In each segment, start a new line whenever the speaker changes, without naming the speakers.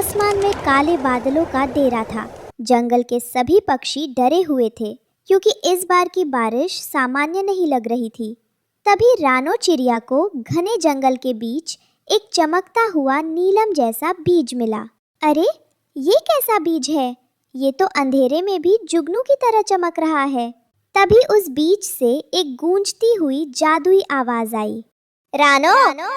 आसमान में काले बादलों का डेरा था। जंगल के सभी पक्षी डरे हुए थे क्योंकि इस बार की बारिश सामान्य नहीं लग रही थी। तभी रानो चिड़िया को घने जंगल के बीच एक चमकता हुआ नीलम जैसा बीज मिला। अरे, ये कैसा बीज है? ये तो अंधेरे में भी जुगनू की तरह चमक रहा है। तभी उस बीज से एक गूंजती हुई जादुई आवाज आई।
रानो,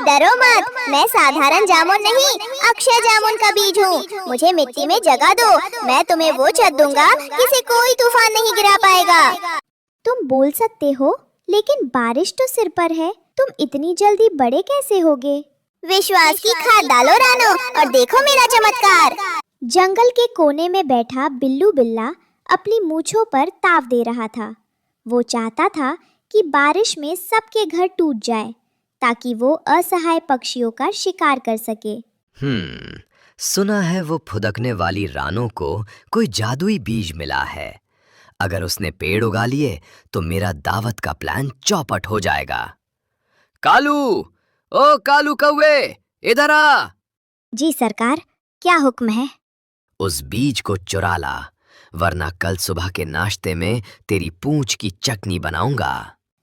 डरो मत, मैं साधारण जामुन नहीं, अक्षय जामुन का बीज हूँ। मुझे मिट्टी में जगह दो, मैं तुम्हें वो छत दूंगा जिसे कोई तूफान नहीं गिरा पाएगा।
तुम बोल सकते हो, लेकिन बारिश तो सिर पर है। तुम इतनी जल्दी बड़े कैसे होगे?
विश्वास की खाद डालो रानो और देखो मेरा चमत्कार।
जंगल के कोने में बैठा बिल्लू बिल्ला अपनी मूंछों पर ताव दे रहा था। वो चाहता था कि बारिश में सबके घर टूट जाए ताकि वो असहाय पक्षियों का शिकार कर सके।
सुना है वो फुदकने वाली रानो को कोई जादुई बीज मिला है। अगर उसने पेड़ उगा लिए तो मेरा दावत का प्लान चौपट हो जाएगा। कालू, ओ कालू कौवे, इधर आ।
जी सरकार, क्या हुक्म है?
उस बीज को चुरा ला, वरना कल सुबह के नाश्ते में तेरी पूंछ की चटनी बनाऊंगा।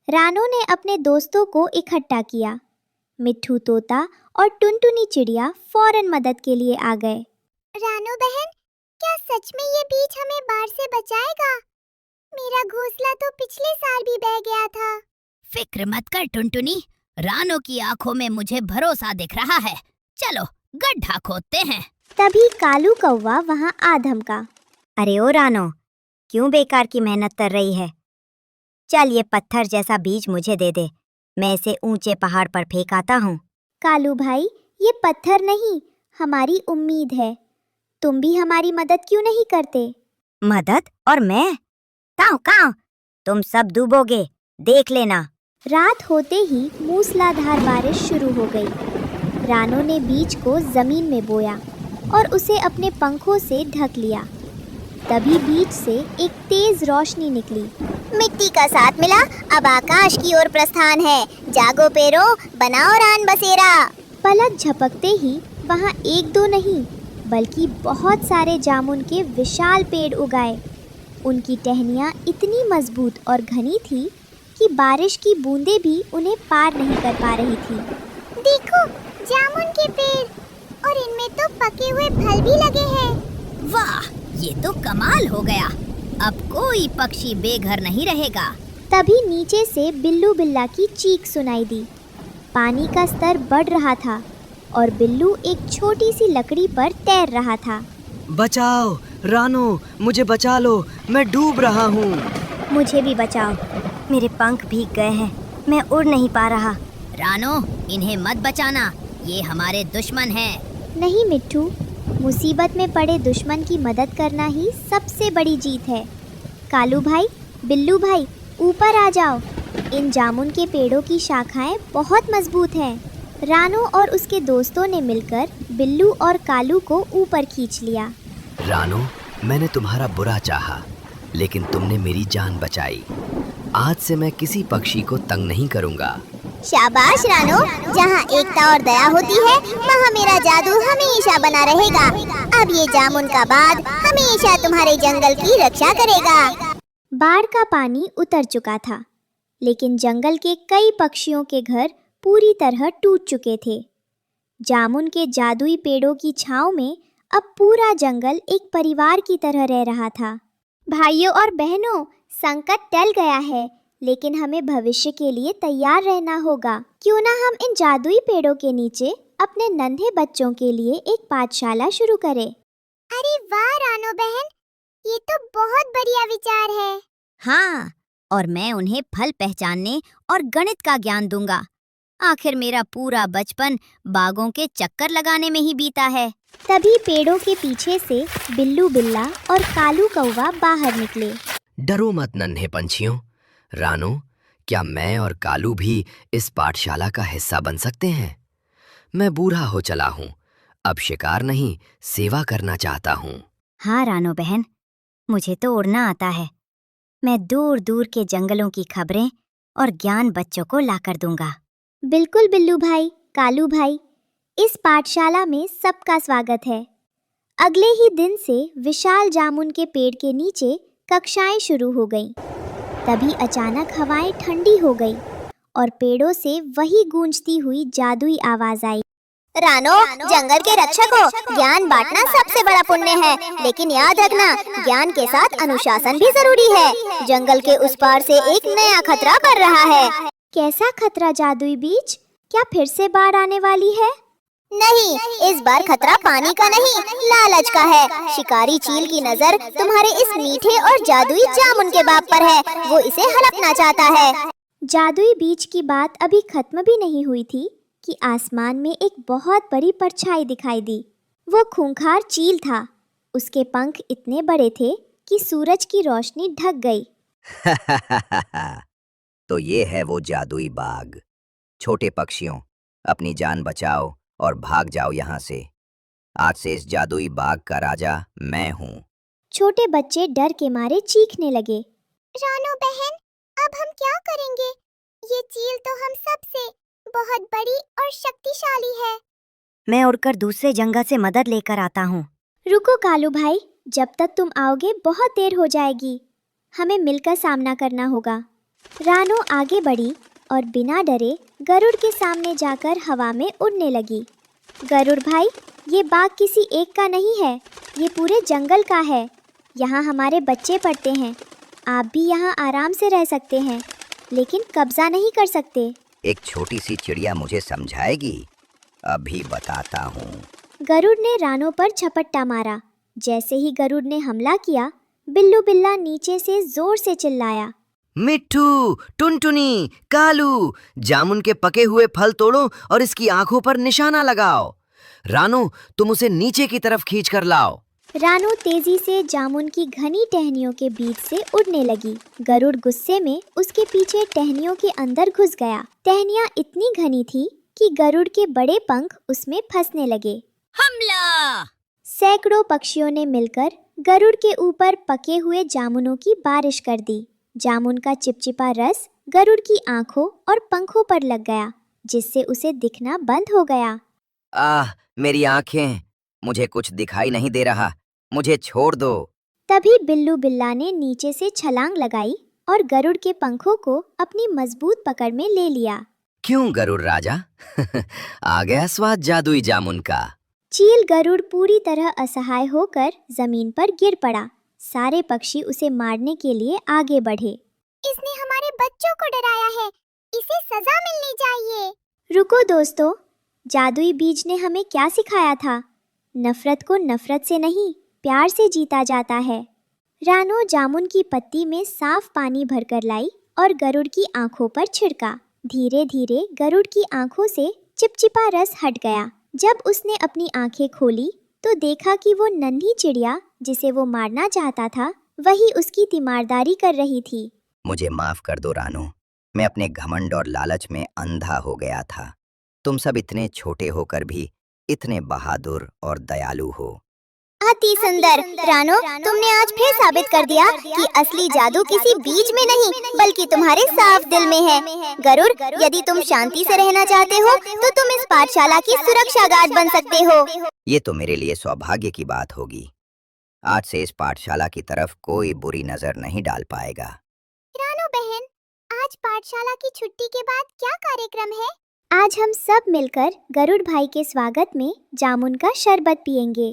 रानो ने अपने दोस्तों को इकट्ठा किया। मिट्ठू तोता और टुनटुनी चिड़िया फौरन मदद के लिए आ गए।
रानो बहन, क्या सच में ये बीज हमें बाढ़ से बचाएगा? मेरा घोंसला तो पिछले साल भी बह गया था।
फिक्र मत कर टुनटुनी, रानो की आंखों में मुझे भरोसा दिख रहा है। चलो गड्ढा खोदते हैं।
तभी कालू कौवा वहां आ धमका।
अरे ओ रानो, क्यों बेकार की मेहनत कर रही है? चल ये पत्थर जैसा बीज मुझे दे दे, मैं इसे ऊंचे पहाड़ पर फेंक आता हूँ।
कालू भाई, ये पत्थर नहीं, हमारी उम्मीद है। तुम भी हमारी मदद क्यों नहीं करते?
मदद? और मैं? काऊ काऊ, तुम सब डूबोगे, देख लेना।
रात होते ही मूसलाधार बारिश शुरू हो गई। रानो ने बीज को जमीन में बोया और उसे अपने पंखों से ढक लिया। तभी बीज से एक तेज रोशनी निकली।
मिट्टी का साथ मिला, अब आकाश की ओर प्रस्थान है। जागो पेड़ों, बनाओ रान बसेरा।
पलक झपकते ही वहाँ एक दो नहीं बल्कि बहुत सारे जामुन के विशाल पेड़ उगाए। उनकी टहनियाँ इतनी मजबूत और घनी थी कि बारिश की बूंदें भी उन्हें पार नहीं कर पा रही थी।
देखो, जामुन के पेड़, और इनमें तो पके हुए फल भी लगे हैं।
वाह, ये तो कमाल हो गया। अब कोई पक्षी बेघर नहीं रहेगा।
तभी नीचे से बिल्लू बिल्ला की चीख सुनाई दी। पानी का स्तर बढ़ रहा था और बिल्लू एक छोटी सी लकड़ी पर तैर रहा था।
बचाओ रानो, मुझे बचा लो, मैं डूब रहा हूँ।
मुझे भी बचाओ, मेरे पंख भीग गए हैं, मैं उड़ नहीं पा रहा।
रानो, इन्हें मत बचाना, ये हमारे दुश्मन हैं।
नहीं मिट्ठू, मुसीबत में पड़े दुश्मन की मदद करना ही सबसे बड़ी जीत है। कालू भाई, बिल्लू भाई, ऊपर आ जाओ। इन जामुन के पेड़ों की शाखाएं बहुत मजबूत हैं। रानो और उसके दोस्तों ने मिलकर बिल्लू और कालू को ऊपर खींच लिया।
रानो, मैंने तुम्हारा बुरा चाहा, लेकिन तुमने मेरी जान बचाई। आज से मैं किसी पक्षी को तंग नहीं करूँगा।
शाबाश रानो, जहाँ एकता और दया होती है वहाँ मेरा जादू हमेशा बना रहेगा। अब ये जामुन का बाग हमेशा तुम्हारे जंगल की रक्षा करेगा।
बाढ़ का पानी उतर चुका था, लेकिन जंगल के कई पक्षियों के घर पूरी तरह टूट चुके थे। जामुन के जादुई पेड़ों की छांव में अब पूरा जंगल एक परिवार की तरह रह रहा था। भाइयों और बहनों, संकट टल गया है, लेकिन हमें भविष्य के लिए तैयार रहना होगा। क्यों ना हम इन जादुई पेड़ों के नीचे अपने नन्हे बच्चों के लिए एक पाठशाला शुरू करें।
अरे वाह रानो बहन, ये तो बहुत बढ़िया विचार है।
हाँ, और मैं उन्हें फल पहचानने और गणित का ज्ञान दूंगा। आखिर मेरा पूरा बचपन बागों के चक्कर लगाने में ही बीता है।
तभी पेड़ों के पीछे से बिल्लू बिल्ला और कालू कौवा बाहर निकले।
डरो मत नन्हे पंछियों। रानो, क्या मैं और कालू भी इस पाठशाला का हिस्सा बन सकते हैं? मैं बूढ़ा हो चला हूँ, अब शिकार नहीं, सेवा करना चाहता हूँ।
हाँ रानो बहन, मुझे तो उड़ना आता है। मैं दूर दूर के जंगलों की खबरें और ज्ञान बच्चों को लाकर दूंगा।
बिल्कुल बिल्लू भाई, कालू भाई, इस पाठशाला में सबका स्वागत है। अगले ही दिन से विशाल जामुन के पेड़ के नीचे कक्षाएं शुरू हो गईं। तभी अचानक हवाएं ठंडी हो गई और पेड़ों से वही गूंजती हुई जादुई आवाज आई।
रानो, जंगल के रक्षक हो, ज्ञान बांटना सबसे बड़ा पुण्य है, लेकिन याद रखना ज्ञान के साथ अनुशासन भी जरूरी है। जंगल के उस पार से एक नया खतरा बढ़ रहा है।
कैसा खतरा जादुई बीज? क्या फिर से बाढ़ आने वाली है?
नहीं, इस बार खतरा पानी का नहीं, लालच का है। शिकारी चील की नजर तुम्हारे इस मीठे और जादुई जामुन के बाग पर है। वो इसे हड़पना चाहता है।
जादुई बीज की बात अभी खत्म भी नहीं हुई थी कि आसमान में एक बहुत बड़ी परछाई दिखाई दी। वो खूंखार चील था। उसके पंख इतने बड़े थे कि सूरज की रोशनी ढक गई।
तो ये है वो जादुई बाग। छोटे पक्षियों, अपनी जान बचाओ और भाग जाओ यहाँ से। आज से इस जादुई बाग का राजा मैं हूँ।
छोटे बच्चे डर के मारे चीखने लगे।
रानो बहन, अब हम क्या करेंगे? ये चील तो हम सबसे बहुत बड़ी और शक्तिशाली है।
मैं उड़कर दूसरे जंगल से मदद लेकर आता हूँ।
रुको कालू भाई, जब तक तुम आओगे बहुत देर हो जाएगी। हमें मिलकर सामना करना होगा। रानो आगे बढ़ी और बिना डरे गरुड़ के सामने जाकर हवा में उड़ने लगी। गरुड़ भाई, ये बाग किसी एक का नहीं है, ये पूरे जंगल का है। यहाँ हमारे बच्चे पढ़ते हैं। आप भी यहाँ आराम से रह सकते हैं, लेकिन कब्जा नहीं कर सकते।
एक छोटी सी चिड़िया मुझे समझाएगी? अभी बताता हूँ।
गरुड़ ने रानो पर झपट्टा मारा। जैसे ही गरुड़ ने हमला किया, बिल्लू बिल्ला नीचे से जोर से चिल्लाया।
मिट्ठू, टुनटुनी, कालू, जामुन के पके हुए फल तोड़ो और इसकी आंखों पर निशाना लगाओ। रानो, तुम उसे नीचे की तरफ खींच कर लाओ।
रानो तेजी से जामुन की घनी टहनियों के बीच से उड़ने लगी। गरुड़ गुस्से में उसके पीछे टहनियों के अंदर घुस गया। टहनियाँ इतनी घनी थी कि गरुड़ के बड़े पंख उसमें फंसने लगे।
हमला!
सैकड़ों पक्षियों ने मिलकर गरुड़ के ऊपर पके हुए जामुनों की बारिश कर दी। जामुन का चिपचिपा रस गरुड़ की आंखों और पंखों पर लग गया, जिससे उसे दिखना बंद हो गया।
मेरी आंखें, मुझे कुछ दिखाई नहीं दे रहा, मुझे छोड़ दो।
तभी बिल्लू बिल्ला ने नीचे से छलांग लगाई और गरुड़ के पंखों को अपनी मजबूत पकड़ में ले लिया।
क्यों गरुड़ राजा? आ गया स्वाद जादुई जामुन का।
चील गरुड़ पूरी तरह असहाय होकर जमीन पर गिर पड़ा। सारे पक्षी उसे मारने के लिए आगे बढ़े।
इसने हमारे बच्चों को डराया है, इसे सजा मिलनी चाहिए।
रुको दोस्तों, जादुई बीज ने हमें क्या सिखाया था? नफरत को नफरत से नहीं, प्यार से जीता जाता है। रानो जामुन की पत्ती में साफ पानी भरकर लाई और गरुड़ की आंखों पर छिड़का। धीरे धीरे गरुड़ की आंखों से चिपचिपा रस हट गया। जब उसने अपनी आंखें खोली तो देखा कि वो नन्ही चिड़िया जिसे वो मारना चाहता था, वही उसकी तीमारदारी कर रही थी।
मुझे माफ कर दो रानो, मैं अपने घमंड और लालच में अंधा हो गया था। तुम सब इतने छोटे होकर भी इतने बहादुर और दयालु हो।
अति सुंदर। रानो, तुमने आज फिर साबित कर दिया कि असली जादू किसी बीज में नहीं बल्कि तुम्हारे साफ दिल में है। गरुड़, यदि तुम शांति से रहना चाहते हो तो तुम इस पाठशाला की सुरक्षा गार्ड बन सकते हो।
ये तो मेरे लिए सौभाग्य की बात होगी। आज से इस पाठशाला की तरफ कोई बुरी नजर नहीं डाल पाएगा।
रानो बहन, आज पाठशाला की छुट्टी के बाद क्या कार्यक्रम है?
आज हम सब मिलकर गरुड़ भाई के स्वागत में जामुन का शरबत पिएंगे।